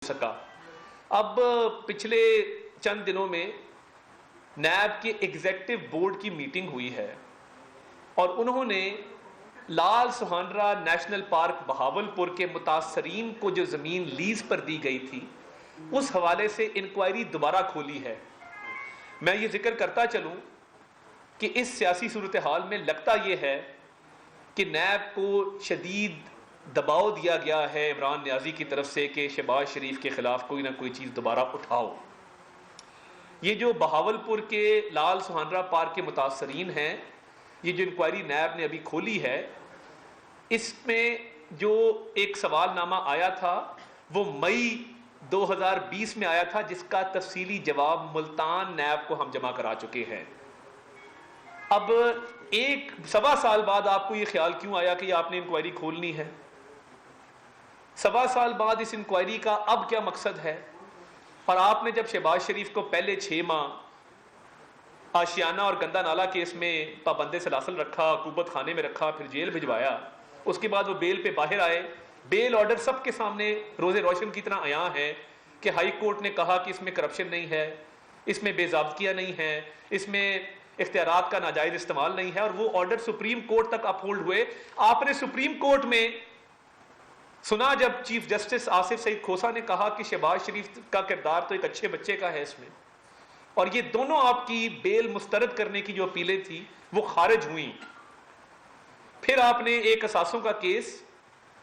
سکا. اب پچھلے چند دنوں میں نیب کے ایگزیکٹو بورڈ کی میٹنگ ہوئی ہے اور انہوں نے لال سہانرا نیشنل پارک بہاولپور کے متاثرین کو جو زمین لیز پر دی گئی تھی اس حوالے سے انکوائری دوبارہ کھولی ہے. میں یہ ذکر کرتا چلوں کہ اس سیاسی صورتحال میں لگتا یہ ہے کہ نیب کو شدید دباؤ دیا گیا ہے عمران نیازی کی طرف سے کہ شہباز شریف کے خلاف کوئی نہ کوئی چیز دوبارہ اٹھاؤ. یہ جو بہاولپور کے لال سہانرا پارک کے متاثرین ہیں، یہ جو انکوائری نیب نے ابھی کھولی ہے، اس میں جو ایک سوال نامہ آیا تھا وہ مئی 2020 میں آیا تھا، جس کا تفصیلی جواب ملتان نیب کو ہم جمع کرا چکے ہیں. اب ایک سوا سال بعد آپ کو یہ خیال کیوں آیا کہ آپ نے انکوائری کھولنی ہے؟ سوا سال بعد اس انکوائری کا اب کیا مقصد ہے؟ اور آپ نے جب شہباز شریف کو پہلے 6 ماہ آشیانہ اور گندا نالا کیس میں پابند سلاسل رکھا، عقوبت خانے میں رکھا، پھر جیل بھجوایا، اس کے بعد وہ بیل پہ باہر آئے. بیل آرڈر سب کے سامنے روز روشن کی طرح عیاں ہے کہ ہائی کورٹ نے کہا کہ اس میں کرپشن نہیں ہے، اس میں بے ضابطگیاں نہیں ہے، اس میں اختیارات کا ناجائز استعمال نہیں ہے، اور وہ آرڈر سپریم کورٹ تک اپہولڈ ہوئے. آپ نے سپریم کورٹ میں سنا جب چیف جسٹس آصف سعید کھوسا نے کہا کہ شہباز شریف کا کردار تو ایک اچھے بچے کا ہے اس میں، اور یہ دونوں آپ کی بیل مسترد کرنے کی جو اپیلیں تھی وہ خارج ہوئیں. پھر آپ نے ایک اثاثوں کا کیس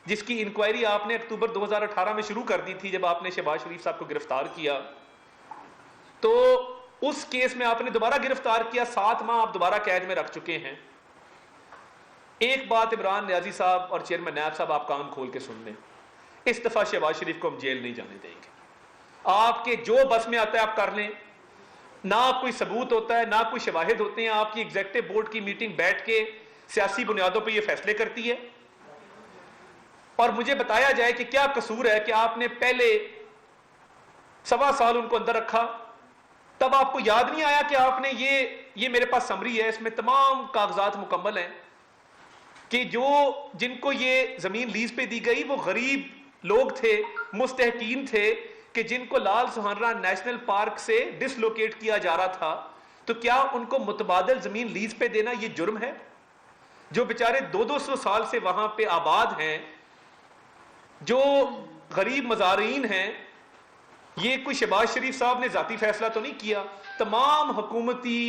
جس کی انکوائری آپ نے اکتوبر 2018 میں شروع کر دی تھی جب آپ نے شہباز شریف صاحب کو گرفتار کیا، تو اس کیس میں آپ نے دوبارہ گرفتار کیا، 7 ماہ آپ دوبارہ قید میں رکھ چکے ہیں. ایک بات عمران نیازی صاحب اور چیئرمین نیب صاحب آپ کان کھول کے سن لیں، اس دفعہ شہباز شریف کو ہم جیل نہیں جانے دیں گے. آپ کے جو بس میں آتا ہے آپ کر لیں، نہ کوئی ثبوت ہوتا ہے نہ کوئی شواہد ہوتے ہیں. آپ کی ایگزیکٹو بورڈ کی میٹنگ بیٹھ کے سیاسی بنیادوں پہ یہ فیصلے کرتی ہے، اور مجھے بتایا جائے کہ کیا قصور ہے کہ آپ نے پہلے سوا سال ان کو اندر رکھا، تب آپ کو یاد نہیں آیا کہ آپ نے یہ میرے پاس سمری ہے، اس میں تمام کاغذات مکمل ہیں کہ جن کو یہ زمین لیز پہ دی گئی وہ غریب لوگ تھے، مستحقین تھے، کہ جن کو لال سہانرا نیشنل پارک سے ڈس لوکیٹ کیا جا رہا تھا. تو کیا ان کو متبادل زمین لیز پہ دینا یہ جرم ہے؟ جو بیچارے 200 سال سے وہاں پہ آباد ہیں، جو غریب مزارعین ہیں، یہ کوئی شہباز شریف صاحب نے ذاتی فیصلہ تو نہیں کیا، تمام حکومتی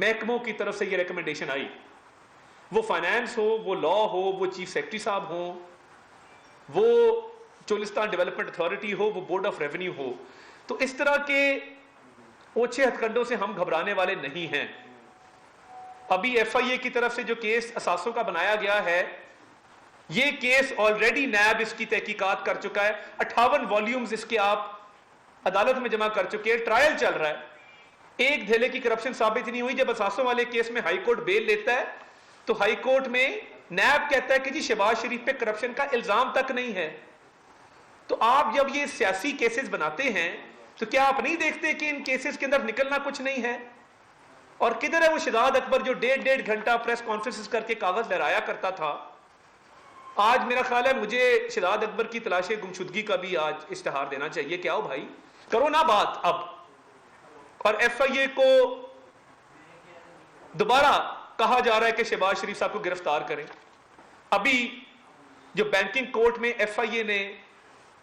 محکموں کی طرف سے یہ ریکمنڈیشن آئی، وہ فائنانس ہو، وہ لا ہو، وہ چیف سیکرٹری صاحب ہوں، وہ چولستان ڈیولپمنٹ اتھارٹی ہو، وہ بورڈ آف ریونیو ہو. تو اس طرح کے اوچھے ہتھ کنڈوں سے ہم گھبرانے والے نہیں ہیں. ابھی ایف آئی اے کی طرف سے جو کیس اثاثوں کا بنایا گیا ہے، یہ کیس آلریڈی نیب اس کی تحقیقات کر چکا ہے، 58 والیومز اس کے آپ عدالت میں جمع کر چکے ہیں، ٹرائل چل رہا ہے. ایک دھیلے کی کرپشن ثابت نہیں ہوئی. جب اثاثوں والے کیس میں ہائی کورٹ بیل لیتا ہے تو ہائی کورٹ میں نیب کہتا ہے کہ جی شہباز شریف پہ کرپشن کا الزام تک نہیں ہے. تو آپ جب یہ سیاسی کیسز بناتے ہیں تو کیا آپ نہیں دیکھتے کہ ان کیسز کے اندر نکلنا کچھ نہیں ہے؟ اور کدھر ہے وہ شہزاد اکبر جو 1.5 گھنٹہ پریس کانفرنسز کر کے کاغذ لہرایا کرتا تھا؟ آج میرا خیال ہے مجھے شہزاد اکبر کی تلاش گمشدگی کا بھی آج اشتہار دینا چاہیے کہ آؤ بھائی کرو نا بات اب. اور ایف آئی اے کو دوبارہ کہا جا رہا ہے کہ شہباز شریف صاحب کو گرفتار کریں. ابھی جو بینکنگ کورٹ میں ایف آئی اے نے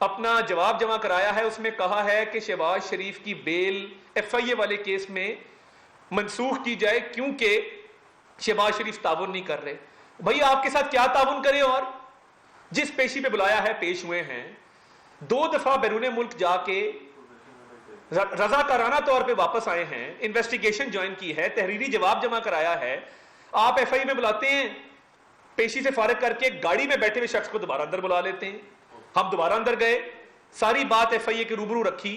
اپنا جواب جمع کرایا ہے اس میں کہا ہے کہ شہباز شریف کی بیل ایف آئی اے والے کیس میں منسوخ کی جائے کیونکہ شہباز شریف تعاون نہیں کر رہے. بھائی آپ کے ساتھ کیا تعاون کرے؟ اور جس پیشی پہ بلایا ہے پیش ہوئے ہیں، 2 دفعہ بیرون ملک جا کے رضاکارانہ طور پہ واپس آئے ہیں، انویسٹیگیشن جوائن کی ہے، تحریری جواب جمع کرایا ہے. آپ ایف آئی اے میں بلاتے ہیں، پیشی سے فارغ کر کے گاڑی میں بیٹھے ہوئے شخص کو دوبارہ اندر بلا لیتے ہیں. ہم دوبارہ اندر گئے، ساری بات ایف آئی اے کے روبرو رکھی.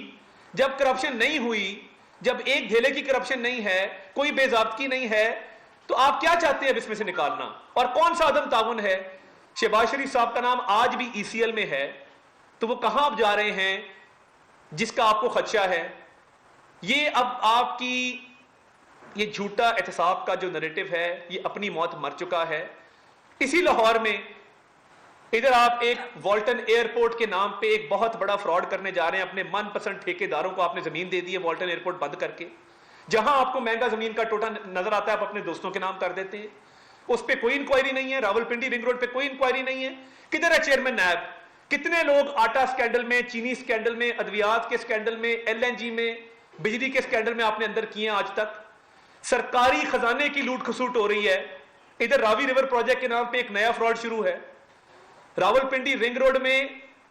جب کرپشن نہیں ہوئی، جب ایک دھیلے کی کرپشن نہیں ہے، کوئی بے ضابطگی نہیں ہے، تو آپ کیا چاہتے ہیں اب اس میں سے نکالنا؟ اور کون سا عدم تعاون ہے؟ شہباز شریف صاحب کا نام آج بھی ای سی ایل میں ہے، تو وہ کہاں اب جا رہے ہیں جس کا آپ کو خدشہ ہے؟ یہ اب آپ کی یہ جھوٹا احتساب کا جو نریٹو ہے یہ اپنی موت مر چکا ہے. اسی لاہور میں ادھر آپ ایک والٹن ایئرپورٹ کے نام پہ ایک بہت بڑا فراڈ کرنے جا رہے ہیں. اپنے من پسند ٹھیکیداروں کو آپ نے زمین دے دی ہے والٹن ایئرپورٹ بند کر کے. جہاں آپ کو مہنگا زمین کا ٹوٹا نظر آتا ہے آپ اپنے دوستوں کے نام کر دیتے ہیں. اس پہ کوئی انکوائری نہیں ہے. راولپنڈی رنگ روڈ پہ کوئی انکوائری نہیں ہے. کدھر ہے چیئرمین نیب؟ کتنے لوگ آٹا سکینڈل میں, چینی سکینڈل میں, ادویات کے سکینڈل میں, LNG میں, بجلی کے سکینڈل میں آپ نے اندر کیے ہیں آج تک؟ سرکاری خزانے کی لوٹ کھسوٹ ہو رہی ہے. ادھر راوی ریور پروجیکٹ کے نام پہ ایک نیا فراڈ شروع ہے. راولپنڈی رنگ روڈ میں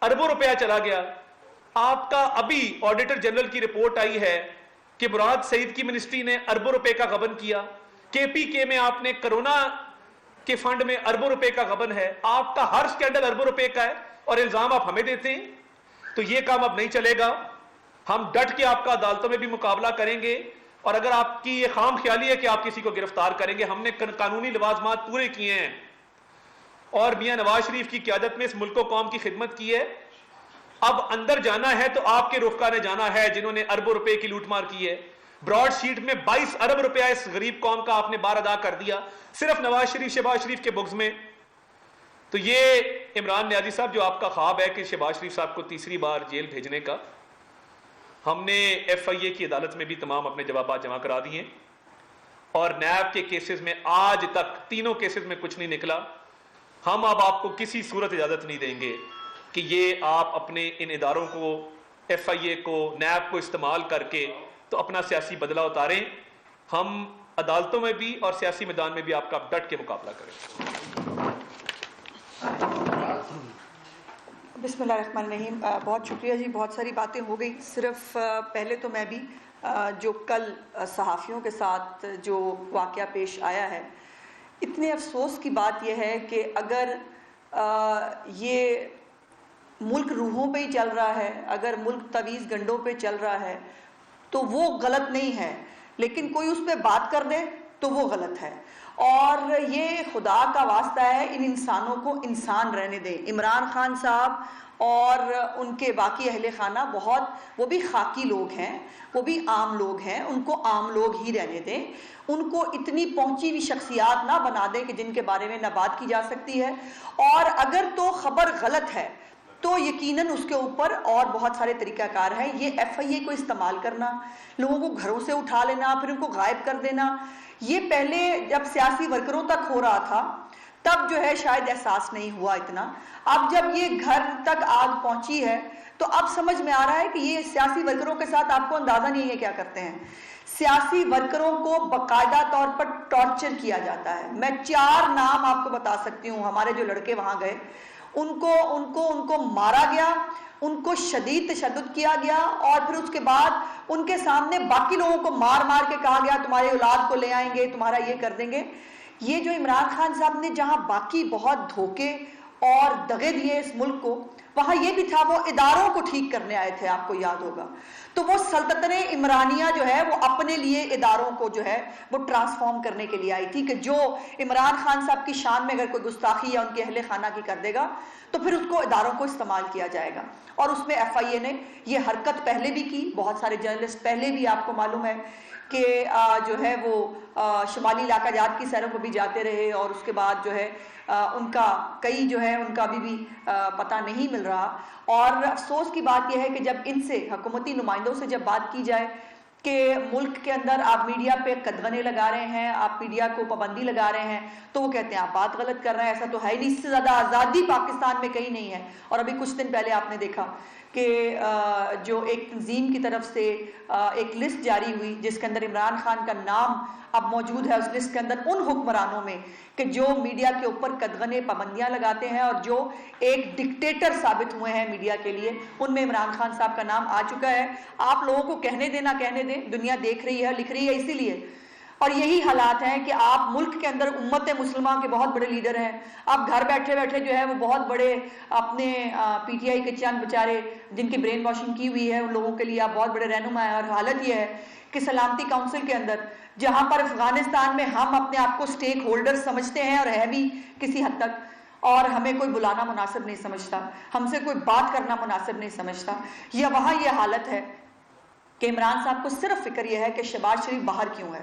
اربوں روپیہ چلا گیا. آپ کا ابھی آڈیٹر جنرل کی رپورٹ آئی ہے کہ مراد سعید کی منسٹری نے اربوں روپے کا غبن کیا. KPK میں آپ نے کرونا کے فنڈ میں اربوں روپے کا غبن ہے. آپ کا ہر سکینڈل اربوں روپے کا ہے اور الزام آپ ہمیں دیتے ہیں. تو یہ کام اب نہیں چلے گا. ہم ڈٹ کے آپ کا عدالتوں میں بھی مقابلہ کریں گے. اور اگر آپ کی یہ خام خیالی ہے کہ آپ کسی کو گرفتار کریں گے, ہم نے قانونی لوازمات پورے کیے ہیں اور میاں نواز شریف کی قیادت میں اس ملک و قوم کی خدمت کی ہے. اب اندر جانا ہے تو آپ کے رفقا نے جانا ہے جنہوں نے اربوں روپے کی لوٹ مار کی ہے. براڈ شیٹ میں 22 ارب روپیہ اس غریب قوم کا آپ نے بار ادا کر دیا صرف نواز شریف, شہباز شریف کے بغض میں. تو یہ عمران نیازی صاحب جو آپ کا خواب ہے کہ شہباز شریف صاحب کو تیسری بار جیل بھیجنے کا, ہم نے FIA کی عدالت میں بھی تمام اپنے جوابات جمع کرا دیے اور نیب کے کیسز میں آج تک تینوں کیسز میں کچھ نہیں نکلا. ہم اب آپ کو کسی صورت اجازت نہیں دیں گے کہ یہ آپ اپنے ان اداروں کو, FIA کو, نیب کو استعمال کر کے تو اپنا سیاسی بدلہ اتاریں. ہم عدالتوں میں بھی اور سیاسی میدان میں بھی آپ کا ڈٹ کے مقابلہ کریں. بسم اللہ الرحمن الرحیم. بہت شکریہ جی, بہت ساری باتیں ہو گئی. صرف پہلے تو میں بھی جو کل صحافیوں کے ساتھ جو واقعہ پیش آیا ہے, اتنے افسوس کی بات یہ ہے کہ اگر یہ ملک روحوں پہ ہی چل رہا ہے, اگر ملک تویز گنڈوں پہ چل رہا ہے تو وہ غلط نہیں ہے, لیکن کوئی اس پہ بات کر دے تو وہ غلط ہے. اور یہ خدا کا واسطہ ہے ان انسانوں کو انسان رہنے دیں. عمران خان صاحب اور ان کے باقی اہل خانہ وہ بھی خاکی لوگ ہیں, وہ بھی عام لوگ ہیں, ان کو عام لوگ ہی رہنے دیں. ان کو اتنی پہنچی ہوئی شخصیات نہ بنا دیں کہ جن کے بارے میں نہ بات کی جا سکتی ہے. اور اگر تو خبر غلط ہے تو یقیناً اس کے اوپر اور بہت سارے طریقہ کار ہیں. یہ FIA کو استعمال کرنا, لوگوں کو گھروں سے اٹھا لینا, پھر ان کو غائب کر دینا, یہ پہلے جب سیاسی ورکروں تک ہو رہا تھا تب جو ہے شاید احساس نہیں ہوا اتنا. اب جب یہ گھر تک آگ پہنچی ہے تو اب سمجھ میں آ رہا ہے کہ یہ سیاسی ورکروں کے ساتھ آپ کو اندازہ نہیں ہے کیا کرتے ہیں. سیاسی ورکروں کو باقاعدہ طور پر ٹارچر کیا جاتا ہے. میں 4 نام آپ کو بتا سکتی ہوں. ہمارے جو لڑکے وہاں گئے ان کو مارا گیا, ان کو شدید تشدد کیا گیا, اور پھر اس کے بعد ان کے سامنے باقی لوگوں کو مار مار کے کہا گیا تمہارے اولاد کو لے آئیں گے, تمہارا یہ کر دیں گے. یہ جو عمران خان صاحب نے جہاں باقی بہت دھوکے اور دغے دیے اس ملک کو, وہاں یہ بھی تھا وہ اداروں کو ٹھیک کرنے آئے تھے, آپ کو یاد ہوگا. تو وہ سلطنت عمرانیہ جو ہے وہ اپنے لیے اداروں کو جو ہے وہ ٹرانسفارم کرنے کے لیے آئی تھی کہ جو عمران خان صاحب کی شان میں اگر کوئی گستاخی یا ان کے اہل خانہ کی کر دے گا تو پھر اس کو اداروں کو استعمال کیا جائے گا. اور اس میں FIA نے یہ حرکت پہلے بھی کی. بہت سارے جرنلسٹ پہلے بھی آپ کو معلوم ہے کہ جو ہے وہ شمالی علاقہ جات کی سیروں کو بھی جاتے رہے, اور اس کے بعد جو ہے ان کا کئی جو ہے ان کا ابھی بھی پتہ نہیں مل رہا. اور افسوس کی بات یہ ہے کہ جب ان سے حکومتی نمائندوں سے جب بات کی جائے کہ ملک کے اندر آپ میڈیا پہ قدغنے لگا رہے ہیں, آپ میڈیا کو پابندی لگا رہے ہیں, تو وہ کہتے ہیں آپ بات غلط کر رہے ہیں, ایسا تو ہے نہیں, اس سے زیادہ آزادی پاکستان میں کہیں نہیں ہے. اور ابھی کچھ دن پہلے آپ نے دیکھا کہ جو ایک تنظیم کی طرف سے ایک لسٹ جاری ہوئی جس کے اندر عمران خان کا نام اب موجود ہے اس لسٹ کے اندر ان حکمرانوں میں کہ جو میڈیا کے اوپر قدغنے پابندیاں لگاتے ہیں اور جو ایک ڈکٹیٹر ثابت ہوئے ہیں میڈیا کے لیے, ان میں عمران خان صاحب کا نام آ چکا ہے. آپ لوگوں کو کہنے دیں نہ کہنے دیں, دنیا دیکھ رہی ہے, لکھ رہی ہے اسی لیے. اور یہی حالات ہیں کہ آپ ملک کے اندر امت مسلمہ کے بہت بڑے لیڈر ہیں, آپ گھر بیٹھے بیٹھے جو ہے وہ بہت بڑے اپنے PTI کے چند بیچارے جن کی برین واشنگ کی ہوئی ہے ان لوگوں کے لیے آپ بہت بڑے رہنما ہیں. اور حالت یہ ہے کہ سلامتی کونسل کے اندر جہاں پر افغانستان میں ہم اپنے آپ کو سٹیک ہولڈر سمجھتے ہیں اور ہے بھی کسی حد تک, اور ہمیں کوئی بلانا مناسب نہیں سمجھتا, ہم سے کوئی بات کرنا مناسب نہیں سمجھتا, یا وہاں یہ حالت ہے کہ عمران صاحب کو صرف فکر یہ ہے کہ شہباز شریف باہر کیوں ہے,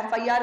FIR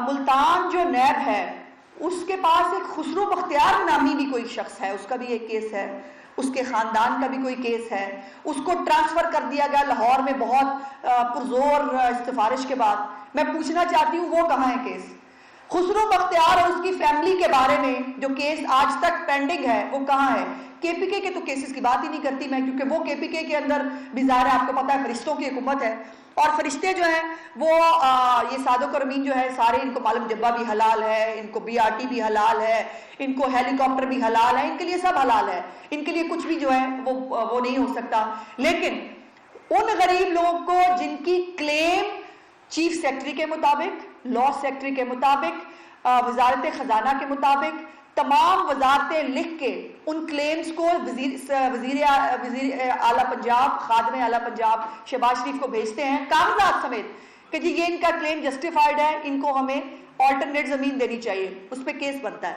ملتان جو نیب ہے اس کے پاس ایک خسرو بختیار نامی بھی کوئی شخص ہے، اس کا بھی ایک کیس ہے، اس کے خاندان کا بھی کوئی کیس ہے، اس کو ٹرانسفر کر دیا گیا لاہور میں بہت پرزور سفارش کے بعد۔ میں پوچھنا چاہتی ہوں وہ کہاں ہے کیس؟ خسرو بختیار اور اس کی فیملی کے بارے میں جو کیس آج تک پینڈنگ ہے وہ کہاں ہے؟ کے پی کے تو کیسز کی بات ہی نہیں کرتی میں، کیونکہ وہ کے پی کے اندر بھی ظاہر ہے، آپ کو پتہ ہے فرشتوں کی حکومت ہے، اور فرشتے جو ہیں وہ یہ صادق اور امین جو ہے سارے، ان کو معلوم ڈبہ بھی حلال ہے، ان کو بی آر ٹی بھی حلال ہے، ان کو ہیلی کاپٹر بھی حلال ہے، ان کے لیے سب حلال ہے، ان کے لیے کچھ بھی جو ہے وہ نہیں ہو سکتا۔ لیکن ان غریب لوگوں کو جن کی کلیم چیف سیکرٹری کے مطابق، لا سیکرٹری کے مطابق، وزارت خزانہ کے مطابق، تمام وزارتیں لکھ کے ان کلیمز کو وزیر اعلیٰ پنجاب، خادم اعلیٰ پنجاب شہباز شریف کو بھیجتے ہیں کاغذات سمیت کہ جی یہ ان کا کلیم جسٹیفائیڈ ہے، ان کو ہمیں آلٹرنیٹ زمین دینی چاہیے، اس پہ کیس بنتا ہے۔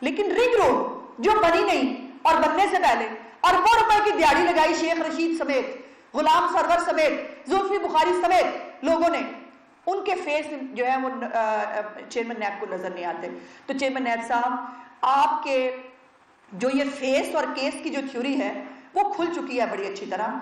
لیکن رنگ روڈ جو بنی نہیں اور بننے سے پہلے اربوں روپے کی دیہڑی لگائی شیخ رشید سمیت، غلام سرور سمیت، زلفی بخاری سمیت لوگوں نے، ان کے فیس جو ہے وہ چیئرمین نیب کو نظر نہیں آتے۔ تو چیئرمین نیب صاحب، آپ کے جو یہ فیس اور کیس کی جو تھیوری ہے وہ کھل چکی ہے بڑی اچھی طرح۔